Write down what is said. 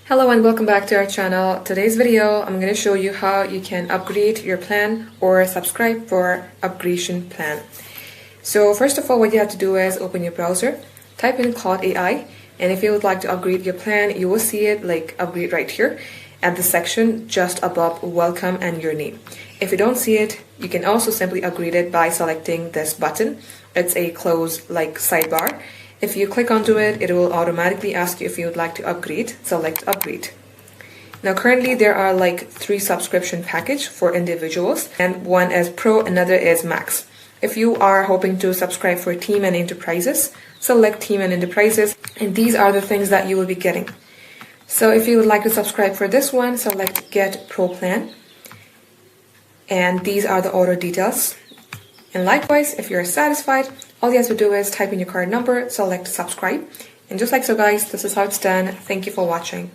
Hello and welcome back to our channel. Today's video, I'm going to show you how you can upgrade your plan or subscribe for upgradation plan. So first of all, what you have to do is open your browser, type in Claude AI, and if you would like to upgrade your plan, you will see it like upgrade right here at the section just above welcome and your name. If you don't see it, you can also simply upgrade it by selecting this button. It's a close like sidebar. If you click onto it, it will automatically ask you if you would like to upgrade. Select upgrade. Now currently there are like 3 subscription package for individuals, and one is pro, another is max. If you are hoping to subscribe for team and enterprises, select team and enterprises, and these are the things that you will be getting. So if you would like to subscribe for this one, select get pro plan, and these are the order details. And likewise, if you're satisfied, all you have to do is type in your card number, select subscribe, and just like so guys, this is how it's done. Thank you for watching.